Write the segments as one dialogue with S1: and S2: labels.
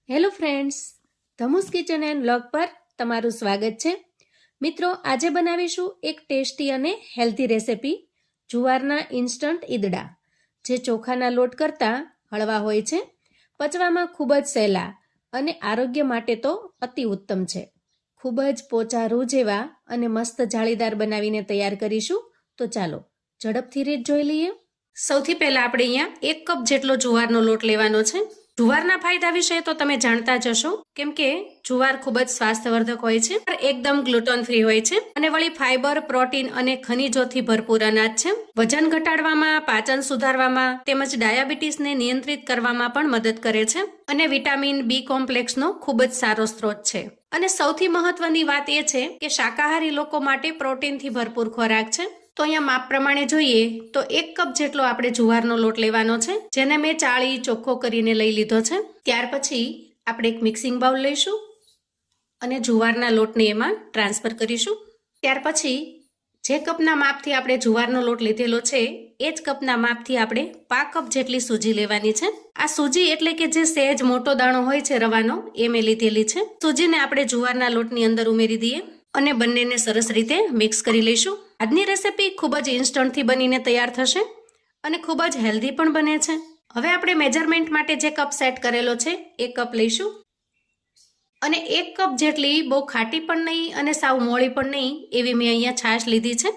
S1: Hello friends, ધમુસ kitchen and vlog પર તમારું સ્વાગત છે. મિત્રો, આજે બનાવીશું એક ટેસ્ટી અને હેલ્ધી રેસિપી જુવારના ઇન્સ્ટન્ટ ઈદડા, જે ચોખાના લોટ કરતાં હળવા હોય છે, પચવામાં ખૂબ જ સહેલા અને આરોગ્ય માટે તો અતિ ઉત્તમ છે. ખૂબ જ પોચા રૂ જેવા અને મસ્ત જાળીદાર બનાવીને તૈયાર કરીશું. તો ચાલો ઝડપથી રીત જોઈ લઈએ. સૌથી પહેલા આપણે અહીંયા 1 કપ જેટલો જુવારનો લોટ લેવાનો છે. જુવારના ફાયદા વિશે તો તમે જાણતા જ હશો, કેમ કે જુવાર ખૂબ જ સ્વાસ્થ્યવર્ધક હોય છે, એકદમ ગ્લુટન ફ્રી હોય છે અને વળી ફાઈબર, પ્રોટીન અને ખનિજોથી ભરપૂર અનાજ છે. વજન ઘટાડવામાં, પાચન સુધારવામાં તેમજ ડાયાબિટીસને નિયંત્રિત કરવામાં પણ મદદ કરે છે અને વિટામિન બી કોમ્પ્લેક્સનો ખૂબ જ સારો સ્ત્રોત છે. અને સૌથી મહત્વની વાત એ છે કે શાકાહારી લોકો માટે પ્રોટીનથી ભરપૂર ખોરાક છે. તો અહીંયા માપ પ્રમાણે જોઈએ તો 1 કપ જેટલો આપણે જુવારનો લોટ લેવાનો છે, જેને મેં ચાળી ચોખ્ખો કરીને લઈ લીધો છે. ત્યાર પછી આપણે એક મિક્સિંગ બાઉલ લઈશું અને જુવારના લોટને એમાં ટ્રાન્સફર કરીશું. ત્યાર પછી જે કપના માપથી આપણે જુવારનો લોટ લીધેલો છે એ જ કપના માપથી આપણે 5 કપ જેટલી સૂજી લેવાની છે. આ સૂજી એટલે કે જે સહેજ મોટો દાણો હોય છે રવાનો, એ મેં લીધેલી છે. સૂજીને આપણે જુવારના લોટની અંદર ઉમેરી દઈએ અને બંનેને સરસ રીતે મિક્સ કરી લઈશું. આજની રેસિપી ખૂબ જ ઇન્સ્ટન્ટથી બનીને તૈયાર થશે અને ખૂબ જ હેલ્ધી પણ બને છે. હવે આપણે મેજરમેન્ટ માટે જે કપ સેટ કરેલો છે એ કપ લઈશું અને 1 કપ જેટલી બહુ ખાટી પણ નહીં અને સાવ મોળી પણ નહીં એવી મેં અહીંયા છાશ લીધી છે.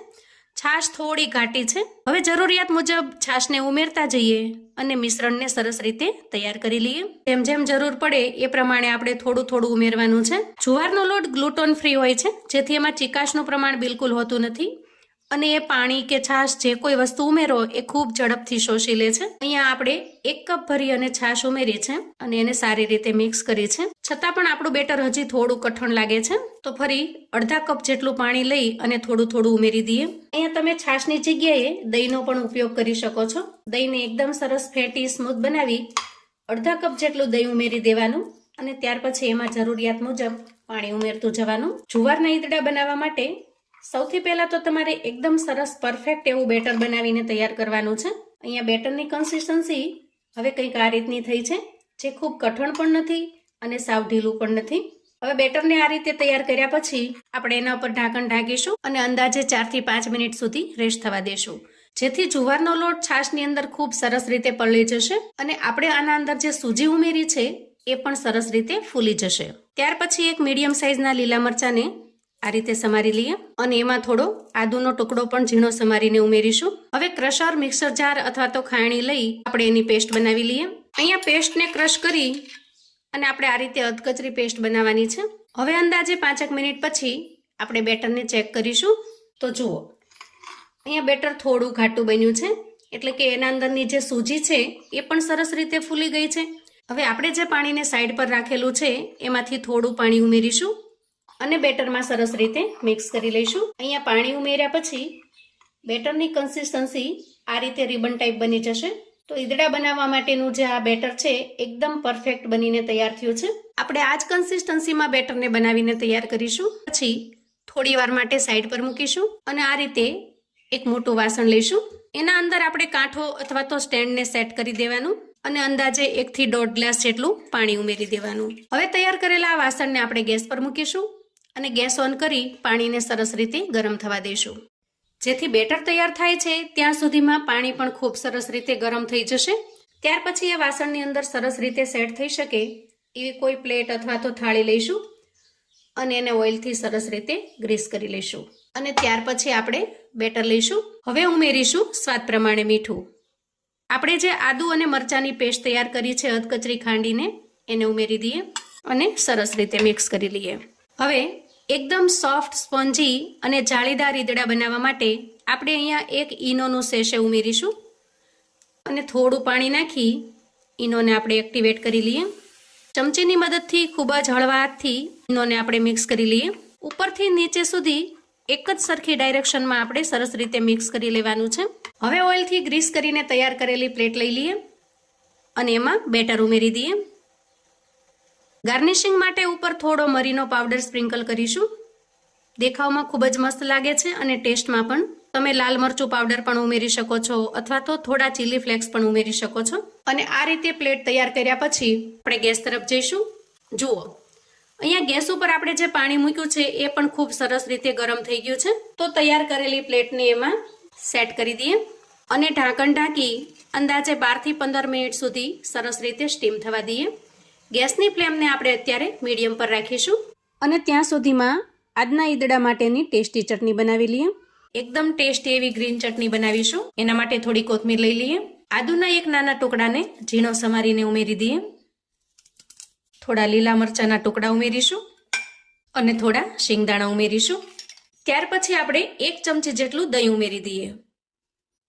S1: છાશ થોડી ઘાટી છે. હવે જરૂરિયાત મુજબ છાશને ઉમેરતા જઈએ અને મિશ્રણને સરસ રીતે તૈયાર કરી લઈએ. જેમ જેમ જરૂર પડે એ પ્રમાણે આપણે થોડું થોડું ઉમેરવાનું છે. જુવારનો લોટ ગ્લુટન ફ્રી હોય છે, જેથી એમાં ચીકાશનું પ્રમાણ બિલકુલ હોતું નથી અને એ પાણી કે છાશ જે કોઈ વસ્તુ ઉમેરો એ ખૂબ ઝડપથી શોષી લે છે. અહીંયા આપણે 1 કપ ભરી અને છાશ ઉમેરી છે અને એને સારી રીતે મિક્સ કરી છે. છતાં પણ આપણું બેટર હજી થોડું કઠણ લાગે છે, તો ફરી અડધા કપ જેટલું પાણી લઈ અને થોડું થોડું ઉમેરી દઈએ. અહીંયા તમે છાશની જગ્યાએ દહીંનો પણ ઉપયોગ કરી શકો છો. દહીંને એકદમ સરસ ફેટી સ્મૂથ બનાવી અડધા કપ જેટલું દહીં ઉમેરી દેવાનું અને ત્યાર પછી એમાં જરૂરિયાત મુજબ પાણી ઉમેરતું જવાનું. જુવારના ઈદડા બનાવવા માટે સૌથી પહેલા તો તમારે એકદમ સરસ પરફેક્ટ એવું બેટર બનાવીને તૈયાર કરવાનું છે. અહીંયા બેટરની કન્સિસ્ટન્સી હવે કંઈક આ રીતની થઈ છે, જે ખૂબ કઠણ પણ નથી અને સાવ ઢીલું પણ નથી. હવે બેટરને આ રીતે તૈયાર કર્યા પછી આપણે એના ઉપર ઢાંકણ ઢાંકીશું અને અંદાજે 4 થી 5 મિનિટ સુધી રેસ્ટ થવા દેશું, જેથી જુવારનો લોટ છાશની અંદર ખૂબ સરસ રીતે પલળી જશે અને આપણે આના અંદર જે સૂજી ઉમેરી છે એ પણ સરસ રીતે ફૂલી જશે. ત્યાર પછી એક મીડિયમ સાઇઝના લીલા મરચાંને આ રીતે સમારી લઈએ અને એમાં થોડો આદુનો ટુકડો પણ ઝીણો સમારીને ઉમેરીશું. હવે ક્રશર, મિક્સર જાર અથવા તો ખાયણી લઈ આપણે એની પેસ્ટ બનાવી લઈએ. અહીંયા પેસ્ટને ક્રશ કરી અને આપણે આ રીતે અધકચરી પેસ્ટ બનાવવાની છે. હવે અંદાજે 5 મિનિટ પછી આપણે બેટરને ચેક કરીશું. તો જુઓ, અહીંયા બેટર થોડું ઘાટું બન્યું છે, એટલે કે એના અંદરની જે સૂજી છે એ પણ સરસ રીતે ફૂલી ગઈ છે. હવે આપણે જે પાણીને સાઈડ પર રાખેલું છે એમાંથી થોડું પાણી ઉમેરીશું અને બેટરમાં સરસ રીતે મિક્સ કરી લઈશું. અહીંયા પાણી ઉમેર્યા પછી બેટરની કન્સિસ્ટન્સી આ રીતે રિબન ટાઈપ બની જશે. તો ઈદડા બનાવવા માટેનું જે આ બેટર છે એકદમ પરફેક્ટ બનીને તૈયાર થયું છે. આપણે આ જ કન્સિસ્ટન્સીમાં બેટરને બનાવીને તૈયાર કરીશું. પછી થોડી વાર માટે સાઈડ પર મૂકીશું અને આ રીતે એક મોટું વાસણ લઈશું. એના અંદર આપણે કાંઠો અથવા તો સ્ટેન્ડને સેટ કરી દેવાનું અને અંદાજે 1 થી 1.5 ગ્લાસ જેટલું પાણી ઉમેરી દેવાનું. હવે તૈયાર કરેલા આ વાસણને આપણે ગેસ પર મૂકીશું અને ગેસ ઓન કરી પાણીને સરસ રીતે ગરમ થવા દઈશું. જેથી બેટર તૈયાર થાય છે ત્યાં સુધીમાં પાણી પણ ખૂબ સરસ રીતે ગરમ થઈ જશે. ત્યાર પછી એ વાસણની અંદર સરસ રીતે સેટ થઈ શકે એવી કોઈ પ્લેટ અથવા તો થાળી લઈશું અને એને ઓઇલથી સરસ રીતે ગ્રીસ કરી લઈશું અને ત્યાર પછી આપણે બેટર લઈશું. હવે ઉમેરીશું સ્વાદ પ્રમાણે મીઠું. આપણે જે આદુ અને મરચાંની પેસ્ટ તૈયાર કરી છે અધકચરી ખાંડીને, એને ઉમેરી દઈએ અને સરસ રીતે મિક્સ કરી લઈએ. હવે એકદમ સોફ્ટ, સ્પોન્જી અને જાળીદાર ઈદડા બનાવવા માટે આપણે અહીંયા 1 ઈનોનું સેશે ઉમેરીશું અને થોડું પાણી નાખી ઈનોને આપણે એક્ટિવેટ કરી લઈએ. ચમચીની મદદથી ખૂબ જ હળવા હાથથી ઈનોને આપણે મિક્સ કરી લઈએ. ઉપરથી નીચે સુધી એક જ સરખી ડાયરેક્શનમાં આપણે સરસ રીતે મિક્સ કરી લેવાનું છે. હવે ઓઇલથી ગ્રીસ કરીને તૈયાર કરેલી પ્લેટ લઈ લઈએ અને એમાં બેટર ઉમેરી દઈએ. ગાર્નિશિંગ માટે ઉપર થોડો મરીનો પાવડર સ્પ્રિંકલ કરીશું. દેખાવમાં ખૂબ જ મસ્ત લાગે છે અને ટેસ્ટમાં પણ તમે લાલ મરચું પાવડર પણ ઉમેરી શકો છો અથવા તો થોડા ચીલી ફ્લેક્સ પણ ઉમેરી શકો છો. અને આ રીતે પ્લેટ તૈયાર કર્યા પછી આપણે ગેસ તરફ જઈશું જુઓ, અહીંયા ગેસ ઉપર આપણે જે પાણી મૂક્યું છે એ પણ ખૂબ સરસ રીતે ગરમ થઈ ગયું છે. તો તૈયાર કરેલી પ્લેટને એમાં સેટ કરી દઈએ અને ઢાંકણ ઢાંકી અંદાજે 12 થી 15 મિનિટ સુધી સરસ રીતે સ્ટીમ થવા દઈએ. ગેસની ફ્લેમને આપણે અત્યારે મીડિયમ પર રાખીશું અને ત્યાં સુધીમાં આજના ઈદડા માટેની ટેસ્ટી ચટણી બનાવી લઈએ. એકદમ ટેસ્ટી એવી ગ્રીન ચટણી બનાવીશું. એના માટે થોડી કોથમીર લઈ લઈએ. આદુના એક નાના ટુકડાને ઝીણો સમારીને ઉમેરી દઈએ. થોડા લીલા મરચાના ટુકડા ઉમેરીશું અને થોડા શિંગદાણા ઉમેરીશું. ત્યાર પછી આપણે 1 ચમચી જેટલું દહીં ઉમેરી દઈએ.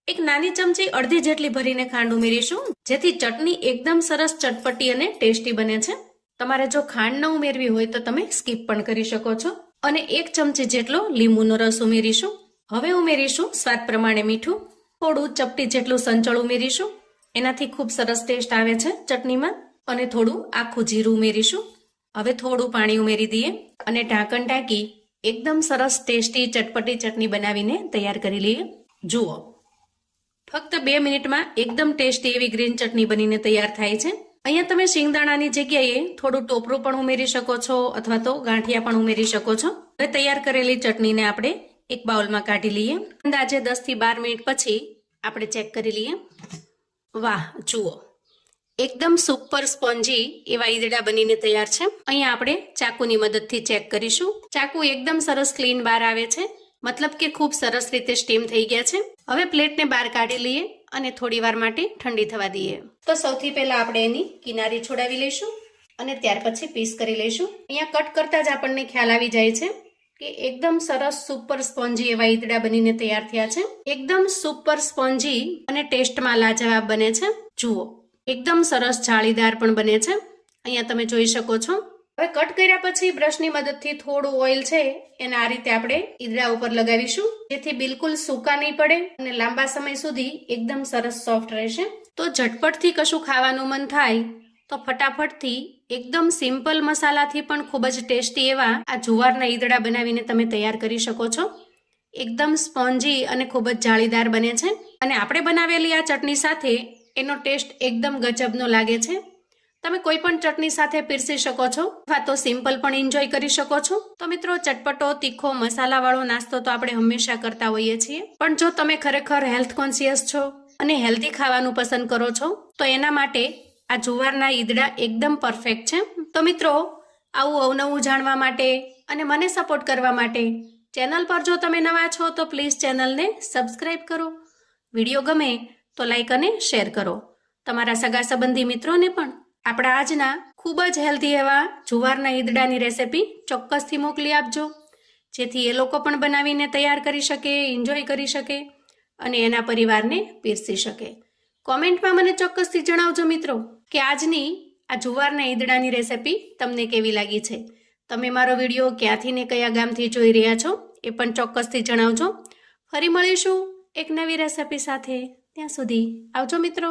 S1: એક નાની ચમચી અડધી જેટલી ભરીને ખાંડ ઉમેરીશું, જેથી ચટણી એકદમ સરસ ચટપટી અને ટેસ્ટી બને છે. તમારે જો ખાંડ ન ઉમેરવી હોય તો તમે સ્કીપ પણ કરી શકો છો. અને 1 ચમચી જેટલો લીંબુનો રસ ઉમેરીશું. હવે ઉમેરીશું સ્વાદ પ્રમાણે મીઠું. થોડું ચપટી જેટલું સંચળ ઉમેરીશું, એનાથી ખૂબ સરસ ટેસ્ટ આવે છે ચટણીમાં. અને થોડું આખું જીરું ઉમેરીશું. હવે થોડું પાણી ઉમેરી દઈએ અને ઢાંકણ ઢાંકી એકદમ સરસ ટેસ્ટી ચટપટી ચટણી બનાવીને તૈયાર કરી લઈએ. જુઓ, ફક્ત 2 મિનિટમાં એકદમ ટેસ્ટી એવી ગ્રીન ચટણી બનીને તૈયાર થાય છે. અહીંયા તમે શિંગદાણાની જગ્યાએ થોડું ટોપરું પણ ઉમેરી શકો છો અથવા તો ગાંઠિયા પણ ઉમેરી શકો છો. હવે તૈયાર કરેલી ચટણીને આપણે એક બાઉલમાં કાઢી લઈએ. અંદાજે 10 થી 12 મિનિટ પછી આપણે ચેક કરી લઈએ. વાહ, જુઓ, એકદમ સુપર સ્પોન્જી એવા ઈદડા બનીને તૈયાર છે. અહીંયા આપણે ચાકુની મદદથી ચેક કરીશું. ચાકુ એકદમ સરસ ક્લીન બહાર આવે છે, મતલબ કે ખૂબ સરસ રીતે સ્ટીમ થઈ ગયા છે. હવે પ્લેટને બહાર કાઢી લઈએ અને થોડી વાર માટે ઠંડી થવા દઈએ. તો સૌથી પહેલા આપણે એની કિનારી છોડાવી લઈશું અને ત્યાર પછી પીસ કરી લઈશું. અહીંયા કટ કરતા જ આપણને ખ્યાલ આવી જાય છે કે એકદમ સરસ સુપર સ્પોન્જી એવા ઈદડા બનીને તૈયાર થયા છે. એકદમ સુપર સ્પોન્જી અને ટેસ્ટમાં લાજવાબ બને છે. જુઓ, એકદમ સરસ જાળીદાર પણ બને છે. અહીંયા તમે જોઈ શકો છો. હવે કટ કર્યા પછી બ્રશની મદદથી થોડું ઓઇલ છે એને આ રીતે આપણે ઈદડા ઉપર લગાવીશું, જેથી બિલકુલ સૂકા નહીં પડે અને લાંબા સમય સુધી એકદમ સરસ સોફ્ટ રહેશે. તો ઝટપટથી કશું ખાવાનું મન થાય તો ફટાફટથી એકદમ સિમ્પલ મસાલાથી પણ ખૂબ જ ટેસ્ટી એવા આ જુવારના ઈદડા બનાવીને તમે તૈયાર કરી શકો છો. એકદમ સ્પોન્જી અને ખૂબ જ જાળીદાર બને છે અને આપણે બનાવેલી આ ચટણી સાથે એનો ટેસ્ટ એકદમ ગજબનો લાગે છે. તમે કોઈ પણ ચટણી સાથે પીરસી શકો છો અથવા તો સિમ્પલ પણ એન્જોય કરી શકો છો. તો મિત્રો, ચટપટો તીખો મસાલાવાળો નાસ્તો તો આપણે હંમેશા કરતા હોઈએ છીએ, પણ જો તમે ખરેખર હેલ્થ કોન્શિયસ છો અને હેલ્ધી ખાવાનું પસંદ કરો છો તો એના માટે આ જુવારના ઈદડા એકદમ પરફેક્ટ છે. તો મિત્રો, આવું અવનવું જાણવા માટે અને મને સપોર્ટ કરવા માટે ચેનલ પર જો તમે નવા છો તો પ્લીઝ ચેનલને સબસ્ક્રાઇબ કરો. વિડીયો ગમે તો લાઈક અને શેર કરો. તમારા સગા સંબંધી મિત્રોને પણ આપણા આજના ખૂબ જ હેલ્ધી એવા જુવારના ઈદડાની રેસિપી ચોક્કસથી મોકલી આપજો, જેથી એ લોકો પણ બનાવીને તૈયાર કરી શકે, એન્જોય કરી શકે અને એના પરિવારને પીરસી શકે. કોમેન્ટમાં મને ચોક્કસથી જણાવજો મિત્રો કે આજની આ જુવારના ઈદડાની રેસિપી તમને કેવી લાગી છે. તમે મારો વિડીયો ક્યાંથી ને કયા ગામથી જોઈ રહ્યા છો એ પણ ચોક્કસથી જણાવજો. ફરી મળીશું એક નવી રેસિપી સાથે. ત્યાં સુધી આવજો મિત્રો.